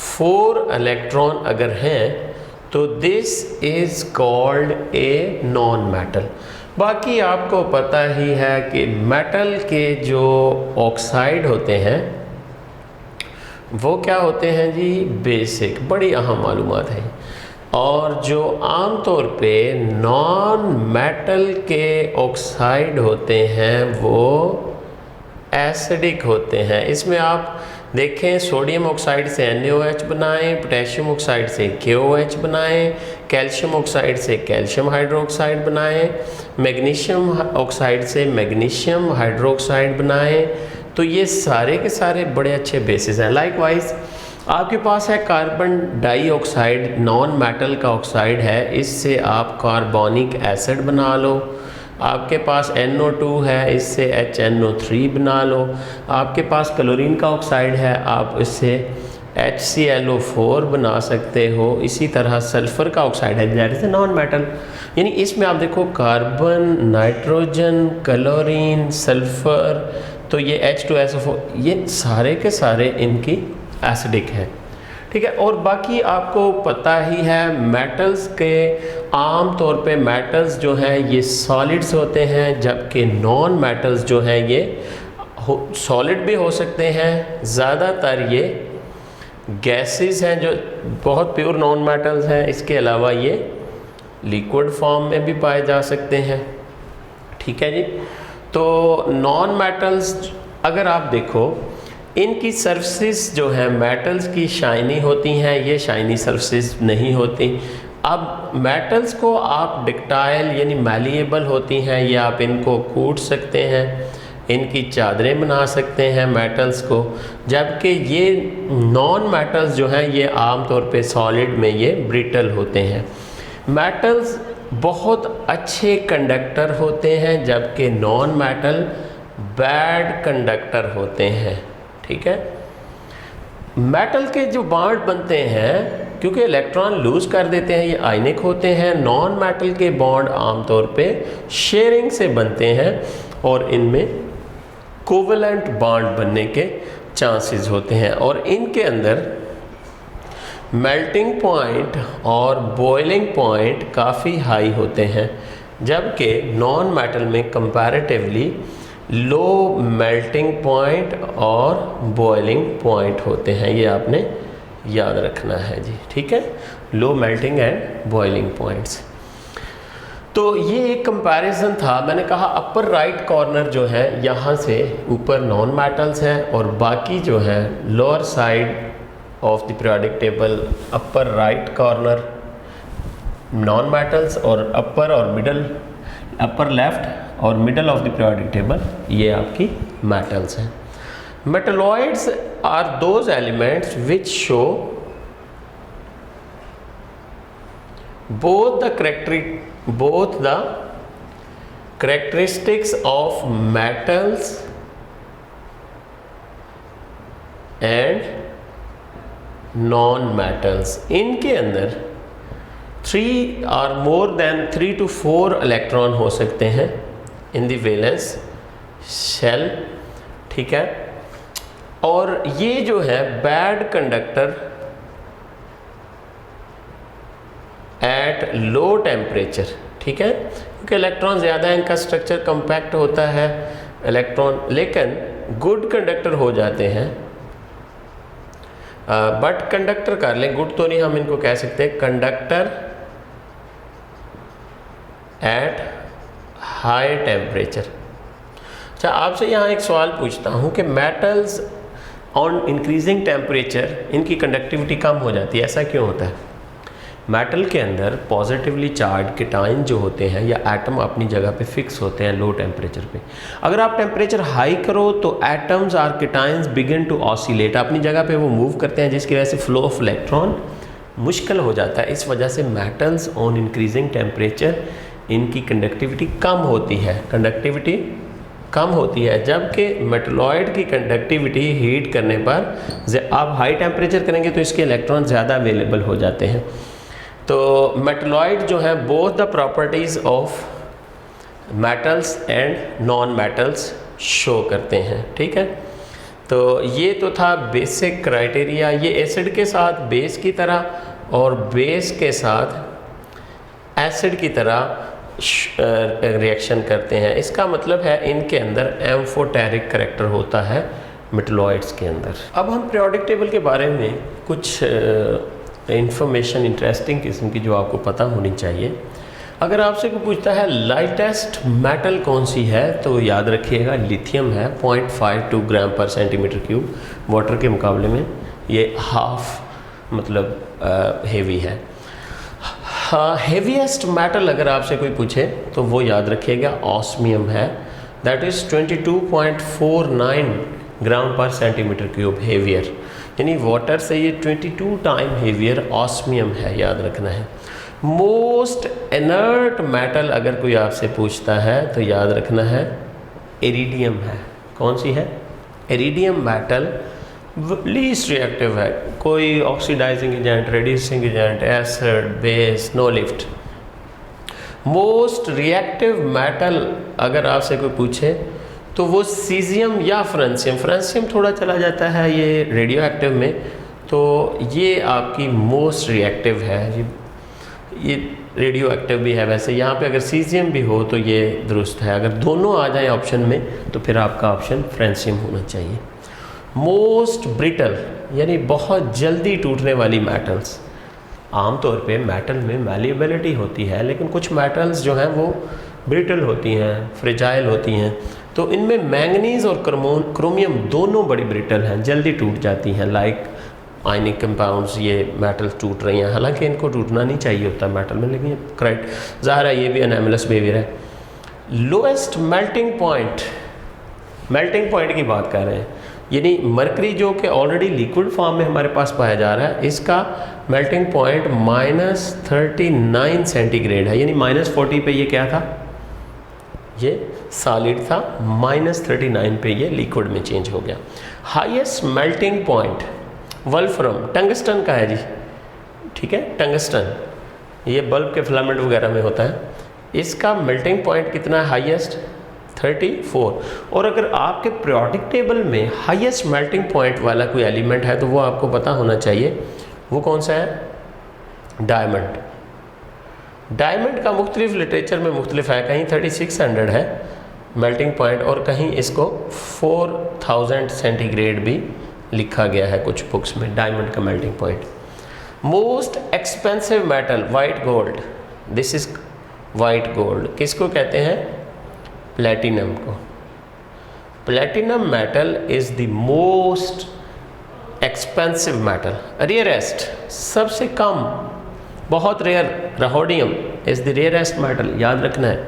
4 electron अगर हैं तो this is called a non metal. बाकी आपको पता ही है कि मेटल के जो ऑक्साइड होते हैं वो क्या होते हैं जी? बेसिक, बड़ी अहम मालूमात है। और जो आमतौर पे नॉन मेटल के ऑक्साइड होते हैं वो एसिडिक होते हैं। इसमें आप देखें, सोडियम ऑक्साइड से NaOH बनाएं, पोटेशियम ऑक्साइड से KOH बनाएं, कैल्शियम ऑक्साइड से कैल्शियम हाइड्रोक्साइड बनाएं, मैग्नीशियम ऑक्साइड से मैग्नीशियम हाइड्रोक्साइड बनाएं। तो ये सारे के सारे बड़े अच्छे बेसिस हैं। लाइकवाइज आपके पास है कार्बन डाइऑक्साइड, नॉन मेटल का ऑक्साइड है, इससे आप कार्बोनिक एसिड बना लो। आपके पास NO2 है, इससे HNO3 बना लो। आपके पास क्लोरीन का ऑक्साइड है, आप इससे HClO4 बना सकते हो। इसी तरह सल्फ़र का ऑक्साइड है, that is a non metal. यानी इसमें आप देखो कार्बन, नाइट्रोजन, क्लोरीन, सल्फ़र, तो ये H2SO4, ये सारे के सारे इनकी एसिडिक है, ठीक है। और बाकी आपको पता ही है मेटल्स के आम तौर पे मेटल्स जो हैं ये सॉलिड्स होते हैं, जबकि नॉन मेटल्स जो हैं ये सॉलिड भी हो सकते हैं। ज़्यादातर ये गैसेस हैं जो बहुत प्योर नॉन मेटल्स हैं। इसके अलावा ये लिक्विड फॉर्म में भी पाए जा सकते हैं, ठीक है जी। तो नॉन मेटल्स अगर आप देखो, इनकी सरफेस जो है मेटल्स की शाइनी होती हैं, ये शाइनी सरफेस नहीं होती। अब मेटल्स को आप डक्टाइल यानी मैलिएबल होती हैं, ये आप इनको कूट सकते हैं, इनकी चादरें बना सकते हैं मेटल्स को। जबकि ये नॉन मेटल्स जो हैं ये आमतौर पे सॉलिड में ये ब्रिटल होते हैं। मेटल्स बहुत अच्छे कंडक्टर होते हैं, जबकि नॉन मेटल बैड कंडक्टर होते हैं, ठीक है। मेटल के जो बॉन्ड बनते हैं, क्योंकि इलेक्ट्रॉन लूज कर देते हैं, ये आयनिक होते हैं। नॉन मेटल के बॉन्ड आमतौर पे शेयरिंग से बनते हैं और इनमें कोवेलेंट बॉन्ड बनने के चांसेस होते हैं। और इनके अंदर मेल्टिंग पॉइंट और बॉइलिंग पॉइंट काफ़ी हाई होते हैं, जबकि नॉन मेटल में कंपैरेटिवली लो मेल्टिंग पॉइंट और बॉइलिंग पॉइंट होते हैं। ये आपने याद रखना है जी, ठीक है। Low melting and boiling points. तो ये एक कंपैरिजन था। मैंने कहा अपर राइट कॉर्नर जो है यहाँ से ऊपर नॉन मेटल्स हैं और बाकी जो है lower side of the periodic table, upper right corner non metals और अपर लेफ्ट और middle of the periodic table ये आपकी मेटल्स हैं। Metalloids are those elements which show both the characteristics of metals and non-metals। इनके अंदर 3 or more than 3 to 4 electron हो सकते हैं इन द वैलेंस शेल, ठीक है। और ये जो है bad conductor at low temperature, ठीक है, क्योंकि इलेक्ट्रॉन ज़्यादा है, इनका स्ट्रक्चर कम्पैक्ट होता है इलेक्ट्रॉन, लेकिन गुड कंडक्टर हो जाते हैं। बट कंडक्टर कर लें, गुड तो नहीं हम इनको कह सकते, कंडक्टर एट हाई टेम्परेचर। अच्छा, आपसे यहाँ एक सवाल पूछता हूँ कि मेटल्स ऑन इंक्रीजिंग टेम्परेचर इनकी कंडक्टिविटी कम हो जाती है, ऐसा क्यों होता है? मेटल के अंदर पॉजिटिवली चार्ज केटाइन जो होते हैं या एटम अपनी जगह पे फिक्स होते हैं लो टेम्परेचर पे। अगर आप टेम्परेचर हाई करो तो atoms or cations begin to oscillate, अपनी जगह पे वो मूव करते हैं, जिसकी वजह से फ्लो ऑफ इलेक्ट्रॉन मुश्किल हो जाता है। इस वजह से मेटल्स ऑन इंक्रीजिंग टेम्परेचर इनकी कंडक्टिविटी कम होती है, जबकि मेटलॉइड की कंडक्टिविटी हीट करने पर आप हाई टेम्परेचर करेंगे तो इसके इलेक्ट्रॉन ज़्यादा अवेलेबल हो जाते हैं। तो मेटलॉइड जो है both the properties of metals and non metals show करते हैं, ठीक है। तो ये तो था बेसिक क्राइटेरिया। ये एसिड के साथ बेस की तरह और बेस के साथ एसिड की तरह रिएक्शन करते हैं। इसका मतलब है इनके अंदर एम्फोटेरिक करैक्टर होता है मेटलॉइड्स के अंदर। अब हम पीरियोडिक टेबल के बारे में कुछ इंफॉर्मेशन इंटरेस्टिंग किस्म की जो आपको पता होनी चाहिए। अगर आपसे कोई पूछता है लाइटेस्ट मेटल कौन सी है, तो याद रखिएगा लिथियम है, 0.52 ग्राम पर सेंटीमीटर क्यूब। वाटर के मुकाबले में ये हाफ मतलब हेवी है। हाँ, हेवीएस्ट मेटल अगर आपसे कोई पूछे तो वो याद रखिएगा ऑस्मियम है, दैट इज़ 22.49 ग्राम पर सेंटीमीटर क्यूब हेवियर, यानी वाटर से ये 22 टाइम हेवियर ऑस्मियम है, याद रखना है। मोस्ट इनर्ट मेटल अगर कोई आपसे पूछता है तो याद रखना है इरिडियम है। कौन सी है? इरिडियम मेटल लीस्ट रिएक्टिव है, कोई oxidizing agent, reducing agent, acid, base, no lift. Most reactive metal अगर आपसे कोई पूछे तो वो सीजियम या फ्रांसियम, फ्रांसियम थोड़ा चला जाता है ये रेडियो एक्टिव में, तो ये आपकी मोस्ट रिएक्टिव है, ये रेडियो एक्टिव भी है। वैसे यहाँ पे अगर सीजियम भी हो तो ये दुरुस्त है, अगर दोनों आ जाए ऑप्शन में तो फिर आपका ऑप्शन फ्रांसियम होना चाहिए। मोस्ट ब्रिटल यानी बहुत जल्दी टूटने वाली मेटल्स, आमतौर पे मेटल में मैलिएबिलिटी होती है, लेकिन कुछ मेटल्स जो हैं वो ब्रिटल होती हैं, फ्रेजाइल होती हैं। तो इनमें मैंगनीज और क्रोमियम दोनों बड़ी ब्रिटल हैं, जल्दी टूट जाती हैं। लाइक आयनिक कंपाउंड्स, ये मेटल टूट रही हैं, हालांकि इनको टूटना नहीं चाहिए होता मेटल में, लेकिन करेक्ट ज़ाहिर है ये भी अनएमलस बिहेवियर है। लोएस्ट मेल्टिंग पॉइंट की बात कर रहे हैं, यानी मरकरी जो कि ऑलरेडी लिक्विड फॉर्म में हमारे पास पाया जा रहा है, इसका मेल्टिंग पॉइंट -39 सेंटीग्रेड है, यानी -40 पे ये क्या था, ये सॉलिड था, -39 पे ये लिक्विड में चेंज हो गया। हाईएस्ट मेल्टिंग पॉइंट वल्फ्रम, टंगस्टन का है जी, ठीक है, टंगस्टन ये बल्ब के फिलामेंट वगैरह में होता है, इसका मेल्टिंग पॉइंट कितना है हाईएस्ट 34। और अगर आपके पीरियोडिक टेबल में हाईएस्ट मेल्टिंग पॉइंट वाला कोई एलिमेंट है तो वो आपको पता होना चाहिए, वो कौन सा है, डायमंड। डायमंड का मुख्तलिफ लिटरेचर में मुख्तलिफ है, कहीं 3600 है मेल्टिंग पॉइंट और कहीं इसको 4000 सेंटीग्रेड भी लिखा गया है कुछ बुक्स में डायमंड का melting point. Most expensive metal white gold, this is white gold किसको कहते हैं? प्लैटिनम को। Platinum metal is the most expensive metal, rarest, सबसे कम, बहुत rare. Rhodium is the rarest metal, याद रखना है।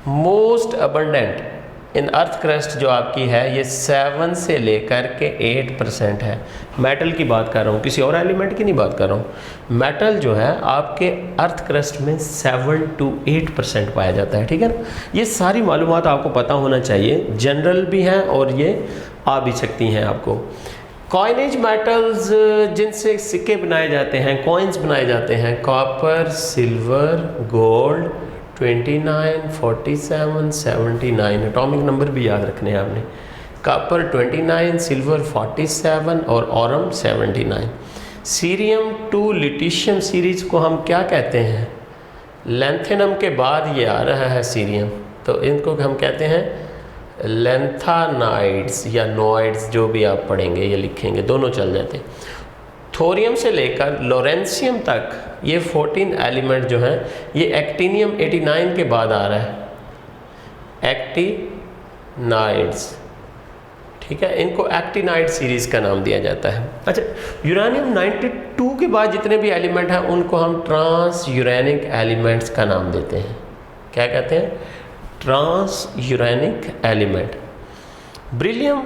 Most abundant in earth crust जो आपकी है ये 7 से लेकर के 8% है। मेटल की बात कर रहा हूँ, किसी और एलिमेंट की नहीं बात कर रहा हूँ। मेटल जो है आपके अर्थ क्रस्ट में 7 to 8% पाया जाता है, ठीक है ना। ये सारी मालूमात आपको पता होना चाहिए, जनरल भी हैं और ये आ भी सकती हैं आपको। कॉइनेज मेटल्स जिनसे सिक्के बनाए जाते हैं, कॉइन्स बनाए जाते हैं, copper, silver, gold, 29, 47, 79, atomic number भी याद रखने हैं आपने। कॉपर 29, सिल्वर 47 और ऑरम 79। सीरियम टू लिटिशियम सीरीज को हम क्या कहते हैं? लेंथेनम के बाद ये आ रहा है सीरियम, तो इनको हम कहते हैं लेंथानाइड्स या नोइड्स, जो भी आप पढ़ेंगे ये लिखेंगे, दोनों चल जाते हैं। थोरियम से लेकर लोरेंसियम तक ये 14 एलिमेंट जो हैं ये एक्टिनियम 89 के बाद आ रहा है, एक्टिनाइड्स, ठीक है। इनको एक्टिनाइड सीरीज़ का नाम दिया जाता है। अच्छा, यूरेनियम 92 के बाद जितने भी एलिमेंट हैं उनको हम ट्रांस यूरेनिक एलिमेंट्स का नाम देते हैं। क्या कहते हैं? Transuranic element. Beryllium,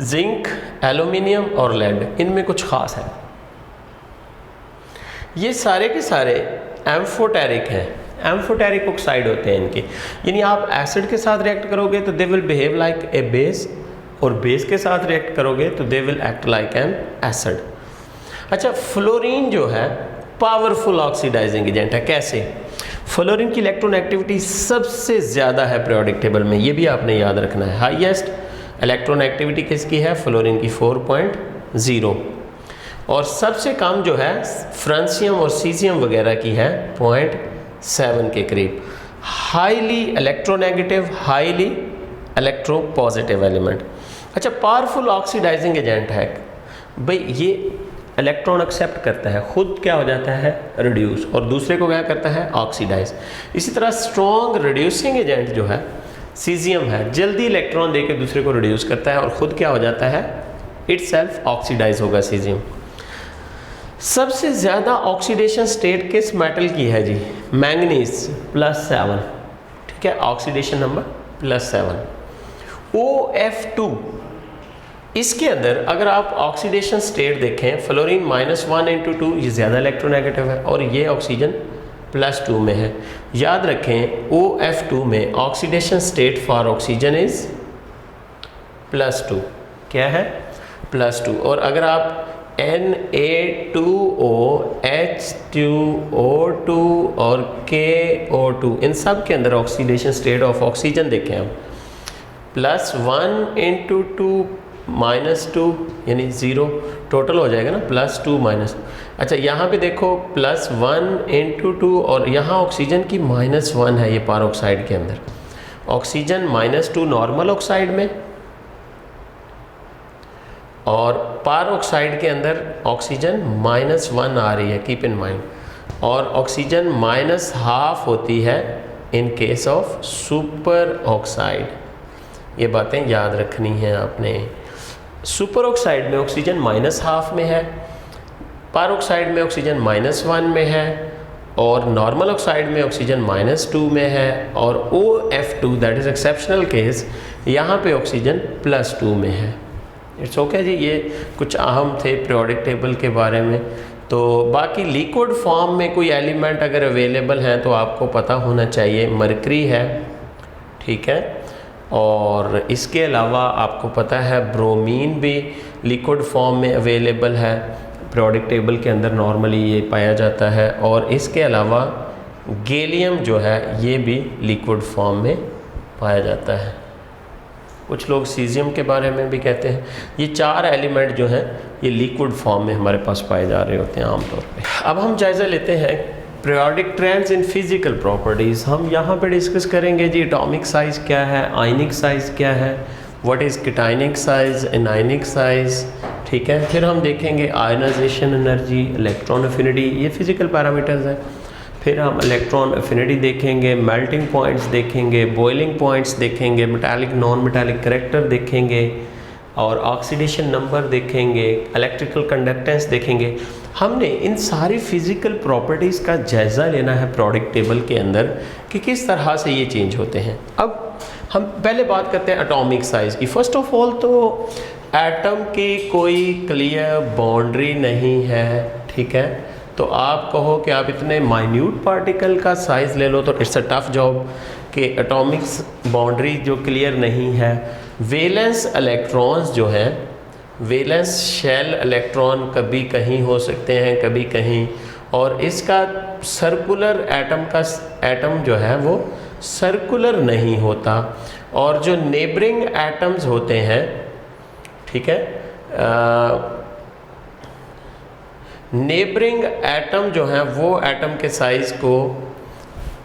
zinc, aluminium और लेड, इनमें कुछ खास है। ये सारे के सारे एम्फोटेरिक हैं, एम्फोटेरिक ऑक्साइड होते हैं इनके, यानी आप एसिड के साथ रिएक्ट करोगे तो they will behave like a base, और बेस के साथ रिएक्ट करोगे तो they will act like an acid. अच्छा, फ्लोरीन जो है पावरफुल ऑक्सीडाइजिंग एजेंट है। कैसे? फ्लोरीन की इलेक्ट्रॉन एक्टिविटी सबसे ज़्यादा है पीरियोडिक टेबल में, ये भी आपने याद रखना है। हाईएस्ट इलेक्ट्रॉन एक्टिविटी किसकी है? फ्लोरीन की 4.0, और सबसे कम जो है फ्रांसियम और सीजियम वगैरह की है 0.7 के करीब। Highly electronegative, highly electropositive element. अच्छा, पावरफुल ऑक्सीडाइजिंग एजेंट है भाई, ये इलेक्ट्रॉन एक्सेप्ट करता है, खुद क्या हो जाता है? रिड्यूस, और दूसरे को क्या करता है? ऑक्सीडाइज। इसी तरह स्ट्रॉन्ग रिड्यूसिंग एजेंट जो है सीजियम है, जल्दी इलेक्ट्रॉन देकर दूसरे को रिड्यूस करता है और ख़ुद क्या हो जाता है? इटसेल्फ ऑक्सीडाइज होगा सीजियम। सबसे ज़्यादा ऑक्सीडेशन स्टेट किस मेटल की है जी? मैंगनीज +7, ठीक है, ऑक्सीडेशन नंबर +7। OF2, इसके अंदर अगर आप ऑक्सीडेशन स्टेट देखें, फ्लोरीन -1 × 2, ये ज़्यादा इलेक्ट्रोनेगेटिव है और ये ऑक्सीजन +2 में है। याद रखें OF2 में oxidation state for oxygen is +2। क्या है? +2। और अगर आप Na2O, H2O2 और KO2 इन सब के अंदर ऑक्सीडेशन स्टेट ऑफ ऑक्सीजन देखें हम, +1 × 2 -2 यानी 0 टोटल हो जाएगा ना, +2 अच्छा, यहाँ पे देखो +1 × 2 और यहाँ ऑक्सीजन की -1 है ये पारोक्साइड के अंदर। ऑक्सीजन -2 नॉर्मल ऑक्साइड में, और पारोक्साइड के अंदर ऑक्सीजन -1 आ रही है, कीप इन माइंड। और ऑक्सीजन -½ होती है in case of super oxide. ये बातें याद रखनी है आपने। सुपर ऑक्साइड में ऑक्सीजन -½ में है, पारोक्साइड में ऑक्सीजन -1 में है, और नॉर्मल ऑक्साइड में ऑक्सीजन -2 में है, और OF2 that is exceptional case, यहाँ पे ऑक्सीजन +2 में है। इट्स ओके जी, ये कुछ अहम थे पीरियोडिक टेबल के बारे में। तो बाकी लिक्विड फॉर्म में कोई एलिमेंट अगर अवेलेबल हैं तो आपको पता होना चाहिए, मरकरी है, ठीक है, और इसके अलावा आपको पता है ब्रोमीन भी लिक्विड फॉर्म में अवेलेबल है, पीरियोडिक टेबल के अंदर नॉर्मली ये पाया जाता है। और इसके अलावा गैलियम जो है ये भी लिक्विड फॉर्म में पाया जाता है। कुछ लोग सीजियम के बारे में भी कहते हैं। ये 4 एलिमेंट जो हैं ये लिक्विड फॉर्म में हमारे पास पाए जा रहे होते हैं आमतौर पे। अब हम जायज़ा लेते हैं periodic trends in physical properties. हम यहाँ पे डिस्कस करेंगे जी एटॉमिक साइज़ क्या है, आयनिक साइज़ क्या है, what is cationic size, anionic size, ठीक है। फिर हम देखेंगे आयनाइजेशन एनर्जी, इलेक्ट्रॉन एफिनिटी, ये फिजिकल पैरामीटर्स हैं। फिर हम इलेक्ट्रॉन एफिनिटी देखेंगे, मेल्टिंग पॉइंट्स देखेंगे, बॉइलिंग पॉइंट्स देखेंगे, मेटालिक नॉन मेटालिक करैक्टर देखेंगे और ऑक्सीडेशन नंबर देखेंगे, इलेक्ट्रिकल कंडक्टेंस देखेंगे। हमने इन सारी फिज़िकल प्रॉपर्टीज़ का जायज़ा लेना है प्रोडक्ट टेबल के अंदर कि किस तरह से ये चेंज होते हैं। अब हम पहले बात करते हैं एटॉमिक साइज़ की। फ़र्स्ट ऑफ ऑल तो एटम की कोई क्लियर बाउंड्री नहीं है, ठीक है। तो आप कहो कि आप इतने माइन्यूट पार्टिकल का साइज़ ले लो तो इट्स अ टफ जॉब कि एटॉमिक्स बाउंड्री जो क्लियर नहीं है। वैलेंस इलेक्ट्रॉन्स जो हैं, वैलेंस शेल इलेक्ट्रॉन कभी कहीं हो सकते हैं कभी कहीं, और इसका सर्कुलर एटम जो है वो सर्कुलर नहीं होता। और जो नेबरिंग एटम्स होते हैं, ठीक है, नेबरिंग एटम जो हैं वो एटम के साइज़ को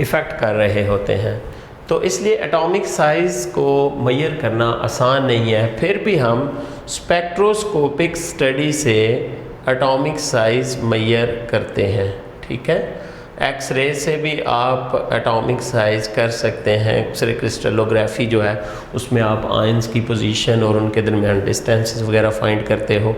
इफ़ेक्ट कर रहे होते हैं। तो इसलिए एटॉमिक साइज़ को मेजर करना आसान नहीं है। फिर भी हम स्पेक्ट्रोस्कोपिक स्टडी से एटॉमिक साइज़ मेजर करते हैं, ठीक है। एक्सरे से भी आप एटॉमिक साइज़ कर सकते हैं। एक्सरे क्रिस्टलोग्राफी जो है उसमें आप आयंस की पोजीशन और उनके दरमियान डिस्टेंसेस वगैरह फाइंड करते हो।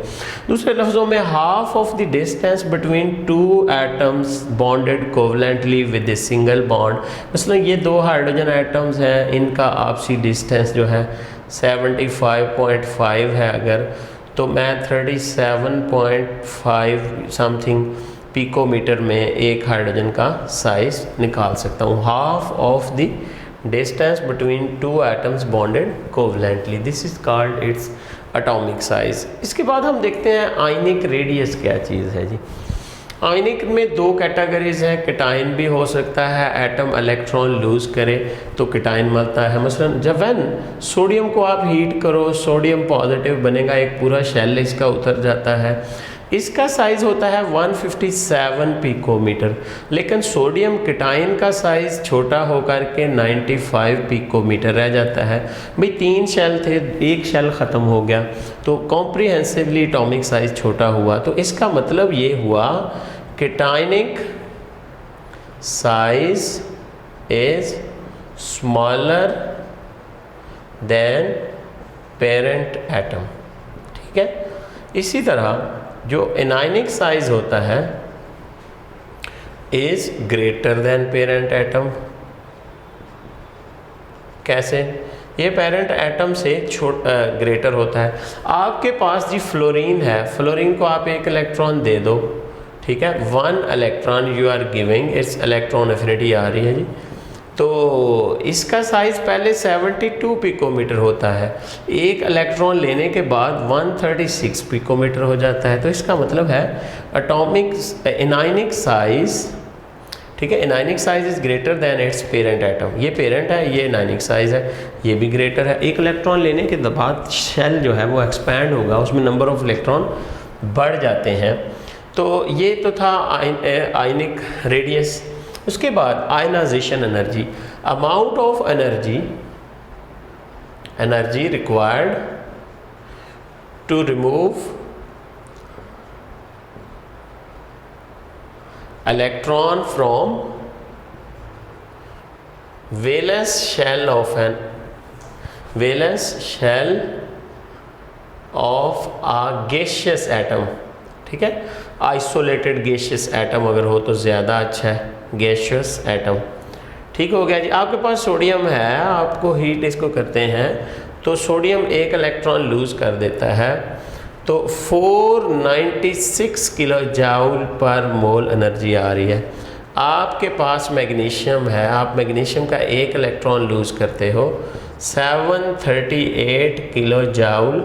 दूसरे लफ्ज़ों में half of the distance between two atoms bonded covalently with a single bond. मतलब ये दो हाइड्रोजन एटम्स हैं, इनका आपसी डिस्टेंस जो है 75.5 है अगर, तो मैं 37.5 समथिंग पिकोमीटर में एक हाइड्रोजन का साइज़ निकाल सकता हूँ। Half of the distance between two atoms bonded covalently, this is called its atomic size. इसके बाद हम देखते हैं आयनिक रेडियस क्या चीज़ है जी। आयनिक में दो कैटेगरीज हैं, केटाइन भी हो सकता है, एटम इलेक्ट्रॉन लूज़ करे तो केटाइन मिलता है। मसलन जब सोडियम को आप हीट करो, सोडियम पॉजिटिव बनेगा, एक पूरा शेल इसका उतर जाता है। इसका साइज़ होता है 157 पिकोमीटर, लेकिन सोडियम केटाइन का साइज़ छोटा होकर के 95 पिकोमीटर रह जाता है। भाई 3 शेल थे, एक शेल ख़त्म हो गया तो कॉम्प्रिहेंसिवली एटॉमिक साइज़ छोटा हुआ। तो इसका मतलब ये हुआ केटाइनिक size is smaller than parent atom, ठीक है। इसी तरह जो एनायनिक साइज होता है is greater than parent atom. कैसे? ये पेरेंट एटम से ग्रेटर होता है। आपके पास जी फ्लोरीन है, फ्लोरीन को आप एक इलेक्ट्रॉन दे दो, ठीक है, 1 electron you are giving, its electron affinity आ रही है जी। तो इसका साइज़ पहले 72 पिकोमीटर होता है, एक इलेक्ट्रॉन लेने के बाद 136 पिकोमीटर हो जाता है। तो इसका मतलब है एटॉमिक एनायनिक साइज़, ठीक है, anionic size is greater than it's parent atom. ये पेरेंट है, ये एनायनिक साइज़ है, ये भी ग्रेटर है। एक इलेक्ट्रॉन लेने के बाद शेल जो है वो एक्सपैंड होगा, उसमें नंबर ऑफ इलेक्ट्रॉन बढ़ जाते हैं। तो ये तो था आयनिक रेडियस। उसके बाद ionization energy, amount of energy required to remove electron from valence shell of a gaseous atom, ठीक है। आइसोलेटेड गैसियस एटम अगर हो तो ज़्यादा अच्छा है, गैसियस एटम, ठीक हो गया जी। आपके पास सोडियम है, आपको हीट इसको करते हैं तो सोडियम एक इलेक्ट्रॉन लूज़ कर देता है, तो 496 किलो जूल पर मोल एनर्जी आ रही है। आपके पास मैग्नीशियम है, आप मैग्नीशियम का एक इलेक्ट्रॉन लूज़ करते हो, 738 किलो जूल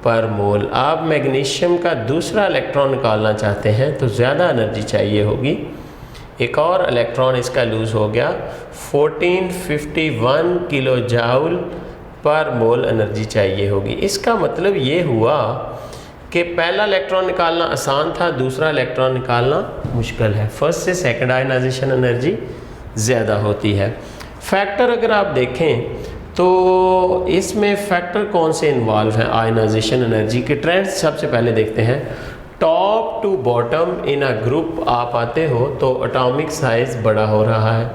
पर मोल। आप मैग्नीशियम का दूसरा इलेक्ट्रॉन निकालना चाहते हैं तो ज़्यादा एनर्जी चाहिए होगी, एक और इलेक्ट्रॉन इसका लूज़ हो गया, 1451 किलो जूल पर मोल एनर्जी चाहिए होगी। इसका मतलब ये हुआ कि पहला इलेक्ट्रॉन निकालना आसान था, दूसरा इलेक्ट्रॉन निकालना मुश्किल है। फर्स्ट से सेकंड आयनाइजेशन एनर्जी ज़्यादा होती है। फैक्टर अगर आप देखें तो इसमें फैक्टर कौन से इन्वॉल्व हैं आयनाइजेशन एनर्जी के? ट्रेंड्स सबसे पहले देखते हैं। Top to bottom in a group आप आते हो तो एटॉमिक साइज बड़ा हो रहा है,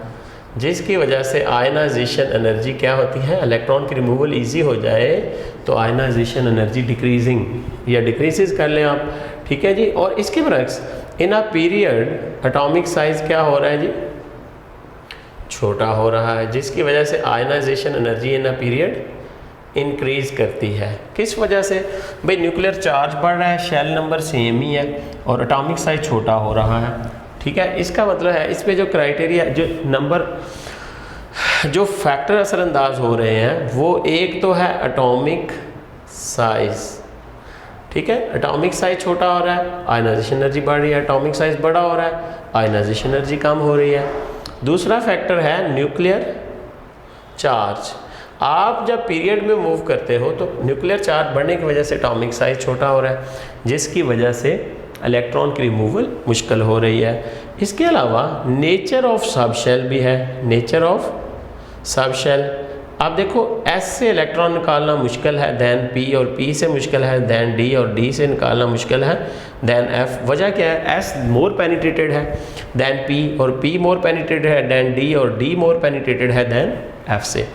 जिसकी वजह से आयनाइजेशन एनर्जी क्या होती है, इलेक्ट्रॉन की रिमूवल इजी हो जाए तो आयनाइजेशन एनर्जी डिक्रीजिंग या डिक्रीजेस कर लें आप, ठीक है जी। और इसके बरक्स इन अ पीरियड एटॉमिक साइज क्या हो रहा है जी, छोटा हो रहा है, जिसकी वजह से ionization energy in a period increase करती है। किस वजह से भाई, न्यूक्लियर चार्ज बढ़ रहा है, शेल नंबर सेम ही है और एटॉमिक साइज छोटा हो रहा है, ठीक है। इसका मतलब है इस पे जो क्राइटेरिया, जो नंबर, जो फैक्टर असरअंदाज हो रहे हैं वो एक तो है एटॉमिक साइज, ठीक है। एटॉमिक साइज छोटा हो रहा है, आयनाइजेशन एनर्जी बढ़ रही है, एटॉमिक साइज बड़ा हो रहा है, आयनाइजेशन एनर्जी कम हो रही है। दूसरा फैक्टर है न्यूक्लियर चार्ज। आप जब पीरियड में मूव करते हो तो न्यूक्लियर चार्ज बढ़ने की वजह से एटॉमिक साइज छोटा हो रहा है, जिसकी वजह से इलेक्ट्रॉन की रिमूवल मुश्किल हो रही है। इसके अलावा नेचर ऑफ सबशेल भी है, नेचर ऑफ सबशेल। आप देखो S से इलेक्ट्रॉन निकालना मुश्किल है दैन P, और P से मुश्किल है दैन D, और D से निकालना मुश्किल है दैन F। वजह क्या है, S मोर पेनिट्रेटेड है दैन P, और P मोर पेनिट्रेटेड है दैन D, और D मोर पेनिट्रेटेड है दैन F से।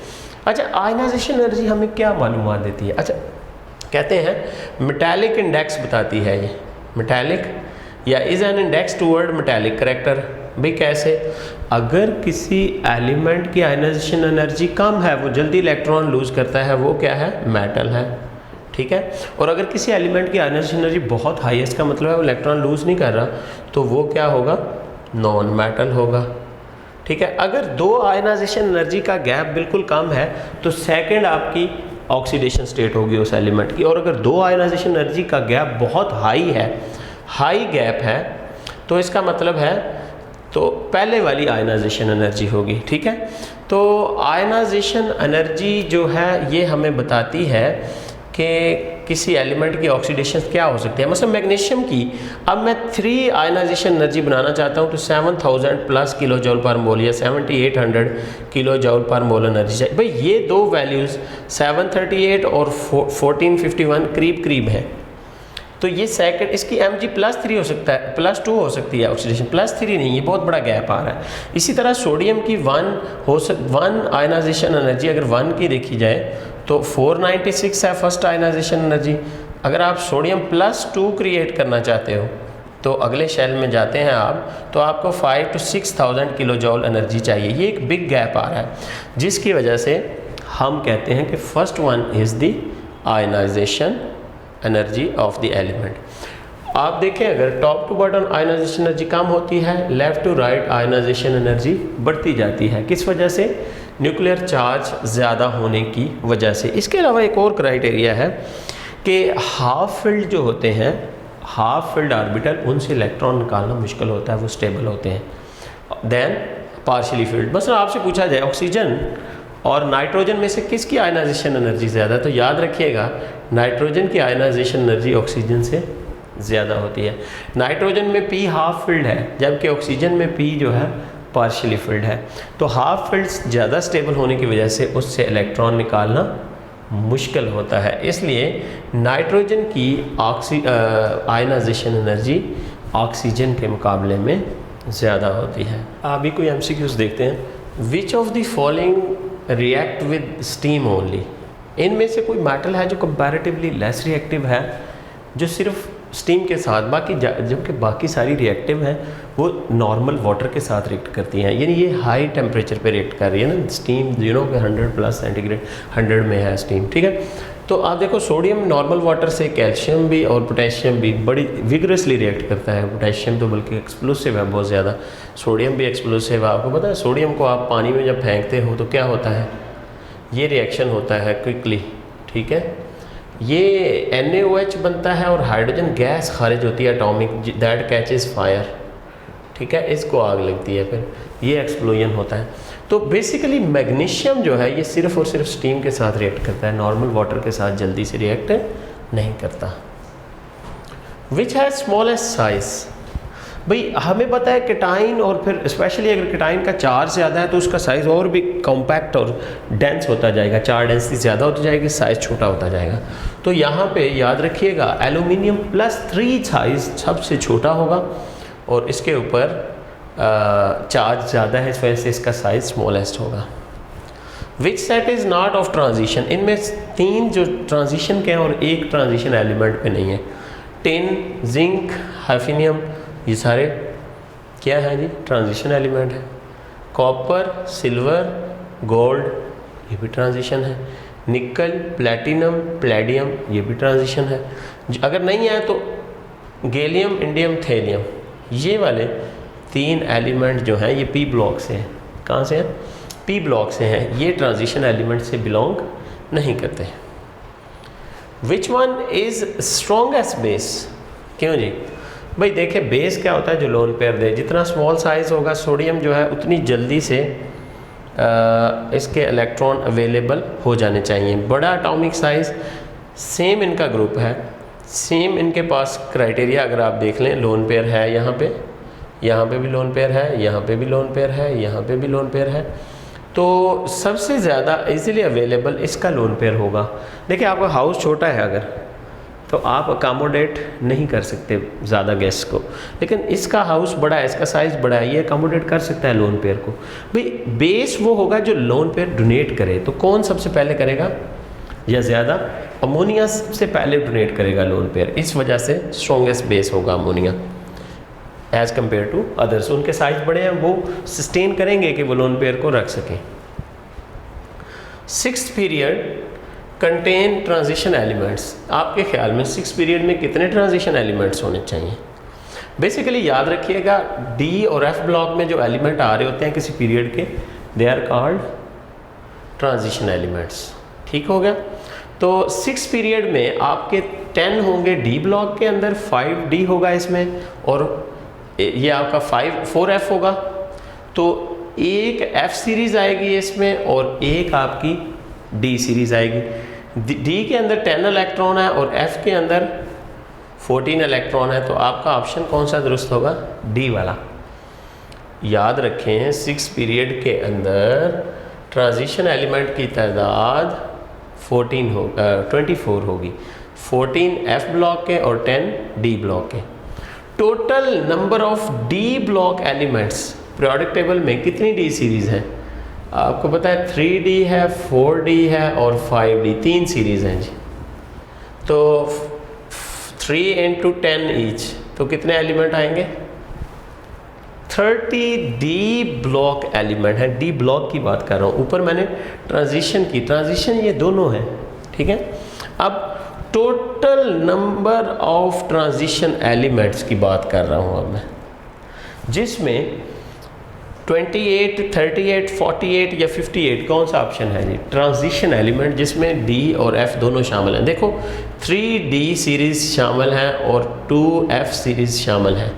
अच्छा, आयनाइजेशन एनर्जी हमें क्या मालूमात देती है? अच्छा, कहते हैं मेटालिक इंडेक्स बताती है ये, मेटालिक या is an index toward metallic character. भाई कैसे, अगर किसी एलिमेंट की आयनाइजेशन एनर्जी कम है, वो जल्दी इलेक्ट्रॉन लूज करता है, वो क्या है, मेटल है, ठीक है। और अगर किसी एलिमेंट की आयनाइजेशन एनर्जी बहुत हाई है, इसका मतलब है वो इलेक्ट्रॉन लूज नहीं कर रहा, तो वो क्या होगा, नॉन मेटल होगा, ठीक है। अगर दो आयनाइजेशन एनर्जी का गैप बिल्कुल कम है तो सेकंड आपकी ऑक्सीडेशन स्टेट होगी उस एलिमेंट की, और अगर दो आयनाइजेशन एनर्जी का गैप बहुत हाई है, हाई गैप है, तो इसका मतलब है तो पहले वाली आयनाइजेशन एनर्जी होगी, ठीक है। तो आयनाइजेशन एनर्जी जो है ये हमें बताती है कि किसी एलिमेंट की ऑक्सीडेशन क्या हो सकती है। मतलब मैग्नीशियम की अब मैं 3 आयनाइजेशन एनर्जी बनाना चाहता हूँ तो 7000 प्लस किलो जॉल पर मोल या 7800 किलो जॉल पर मोल एनर्जी चाहिए। भाई ये दो वैल्यूज़ 738 और 1451 करीब करीब है, तो ये सेकंड इसकी Mg +3 हो सकता है, +2 हो सकती है ऑक्सीडेशन, +3 नहीं, ये बहुत बड़ा गैप आ रहा है। इसी तरह सोडियम की 1 आयनाइजेशन एनर्जी अगर 1 की देखी जाए तो 496 है फर्स्ट आयनाइजेशन एनर्जी। अगर आप सोडियम +2 क्रिएट करना चाहते हो तो अगले शेल में जाते हैं आप, तो आपको 5 to 6000 किलो जॉल एनर्जी चाहिए। ये एक बिग गैप आ रहा है, जिसकी वजह से हम कहते हैं कि first one is the ionisation energy of the element. आप देखें अगर top to bottom ionisation energy कम होती है, left to right ionisation energy बढ़ती जाती है। किस वजह से? न्यूक्लियर चार्ज ज़्यादा होने की वजह से। इसके अलावा एक और क्राइटेरिया है कि हाफ फील्ड जो होते हैं, हाफ फील्ड ऑर्बिटल, उनसे इलेक्ट्रॉन निकालना मुश्किल होता है, वो स्टेबल होते हैं देन पार्शियली फील्ड। बस आपसे पूछा जाए ऑक्सीजन और नाइट्रोजन में से किसकी आयनाइजेशन एनर्जी ज़्यादा, तो याद रखिएगा नाइट्रोजन की आयनाइजेशन एनर्जी ऑक्सीजन से ज़्यादा होती है। नाइट्रोजन में P हाफ फील्ड है, जबकि ऑक्सीजन में P जो है पार्शियली फील्ड है। तो हाफ फील्ड ज़्यादा स्टेबल होने की वजह से उससे इलेक्ट्रॉन निकालना मुश्किल होता है, इसलिए नाइट्रोजन की आयनाइजेशन एनर्जी ऑक्सीजन के मुकाबले में ज़्यादा होती है। अभी कोई MCQs देखते हैं। Which of the following react with steam only? इनमें से कोई मेटल है जो कंपैरेटिवली लेस रिएक्टिव है, जो सिर्फ स्टीम के साथ, बाकी जबकि बाकी सारी रिएक्टिव हैं वो नॉर्मल वाटर के साथ रिएक्ट करती हैं, यानी ये हाई टेम्परेचर पे रिएक्ट कर रही है ना। स्टीम 100+ सेंटीग्रेड 100 में है स्टीम, ठीक है। तो आप देखो सोडियम नॉर्मल वाटर से कैल्शियम भी और पोटेशियम भी बड़ी विगरसली रिएक्ट करता है। पोटेशियम तो बल्कि एक्सप्लोसिव है बहुत ज़्यादा, सोडियम भी एक्सप्लोसिव है। आपको पता है सोडियम को आप पानी में जब फेंकते हो तो क्या होता है, ये रिएक्शन होता है क्विकली, ठीक है। ये NaOH बनता है और हाइड्रोजन गैस खारिज होती है एटॉमिक, दैट कैचेस फायर, ठीक है, इसको आग लगती है, फिर ये एक्सप्लोजन होता है। तो बेसिकली मैग्नीशियम जो है ये सिर्फ और सिर्फ स्टीम के साथ रिएक्ट करता है, नॉर्मल वाटर के साथ जल्दी से रिएक्ट नहीं करता। Which has smallest size? भाई हमें पता है केटाइन, और फिर स्पेशली अगर केटाइन का 4 से ज़्यादा है तो उसका साइज़ और भी कॉम्पैक्ट और डेंस होता जाएगा, 4 डेंसिटी ज़्यादा होती जाएगी, साइज़ छोटा होता जाएगा। तो यहाँ पे याद रखिएगा एल्यूमिनियम +3 साइज़ सबसे छोटा होगा, और इसके ऊपर चार्ज ज़्यादा है, इस वजह से इसका साइज़ स्मॉलेस्ट होगा। Which set is not of transition, इनमें 3 जो ट्रांजिशन के हैं और 1 ट्रांजिशन एलिमेंट पे नहीं है। टिन, जिंक, हाइफिनियम, ये सारे क्या है जी, ट्रांजिशन एलिमेंट है। कॉपर, सिल्वर, गोल्ड, ये भी ट्रांजिशन है। निकल, प्लैटिनम, प्लेडियम, ये भी ट्रांजिशन है। अगर नहीं है तो गैलियम, इंडियम, थेलियम, ये वाले 3 एलिमेंट जो हैं ये पी ब्लॉक से हैं। कहाँ से हैं? पी ब्लॉक से हैं। ये ट्रांजिशन एलिमेंट से बिलोंग नहीं करते। Which one is strongest base, क्यों जी? भाई देखिए बेस क्या होता है जो लोन पेयर दे, जितना स्मॉल साइज़ होगा सोडियम जो है उतनी जल्दी से इसके इलेक्ट्रॉन अवेलेबल हो जाने चाहिए। बड़ा एटॉमिक साइज़, सेम इनका ग्रुप है, सेम इनके पास क्राइटेरिया अगर आप देख लें, लोन पेयर है यहाँ पे भी लोन पेयर है, यहाँ पे भी लोन पेयर है, यहाँ पे भी लोन पेयर है, तो सबसे ज़्यादा इजीली अवेलेबल इसका लोन पेयर होगा। देखिए आपका हाउस छोटा है अगर, तो आप अकामोडेट नहीं कर सकते ज़्यादा गेस्ट को, लेकिन इसका हाउस बड़ा है, इसका साइज़ बड़ा है, ये अकामोडेट कर सकता है लोन पेयर को। भाई बेस वो होगा जो लोन पेयर डोनेट करे, तो कौन सबसे पहले करेगा या ज़्यादा? अमोनिया सबसे पहले डोनेट करेगा लोन पेयर, इस वजह से स्ट्रॉन्गेस्ट बेस होगा ammonia as compare to others. उनके साइज बड़े हैं, वो सस्टेन करेंगे कि वो लोन पेयर को रख सकें। 6th period contain transition elements, आपके ख्याल में 6th पीरियड में कितने ट्रांजिशन एलिमेंट्स होने चाहिए? बेसिकली याद रखिएगा डी और एफ ब्लॉक में जो एलिमेंट आ रहे होते हैं किसी पीरियड के, they are called transition elements. ठीक हो गया? तो 6th पीरियड में आपके 10 होंगे डी ब्लॉक के अंदर, 5D होगा इसमें, और ये आपका 4F होगा। तो एक F सीरीज़ आएगी इसमें और एक आपकी D सीरीज़ आएगी। D के अंदर 10 इलेक्ट्रॉन है और F के अंदर 14 इलेक्ट्रॉन है, तो आपका ऑप्शन कौन सा दुरुस्त होगा? D वाला। याद रखें 6th पीरियड के अंदर ट्रांजिशन एलिमेंट की तादाद 24 होगी, 14 F ब्लॉक के और 10 D ब्लॉक के। Total number of D block elements periodic table में कितनी डी सीरीज़ है? आपको पता है 3D है, 4D है और 5D, 3 सीरीज़ हैं जी। तो 3 × 10 ईच, तो कितने एलिमेंट आएंगे? 30 डी ब्लॉक एलिमेंट है। डी ब्लॉक की बात कर रहा हूँ, ऊपर मैंने ट्रांजिशन की, ट्रांजिशन ये दोनों है, ठीक है। अब total number of transition elements की बात कर रहा हूँ अब मैं, जिसमें 28, 38, 48 या 58 कौन सा ऑप्शन है जी? ट्रांजिशन एलिमेंट जिसमें डी और एफ दोनों शामिल हैं। देखो 3D सीरीज़ शामिल है और 2F सीरीज़ शामिल है।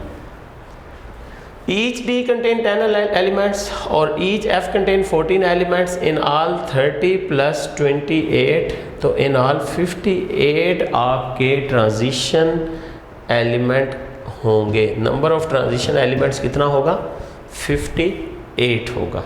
Each D contain 10 elements और each F contain 14 elements, in all 30 plus 28, तो in all 58 आपके ट्रांजिशन एलिमेंट होंगे। नंबर ऑफ ट्रांजिशन एलिमेंट्स कितना होगा? 58 होगा।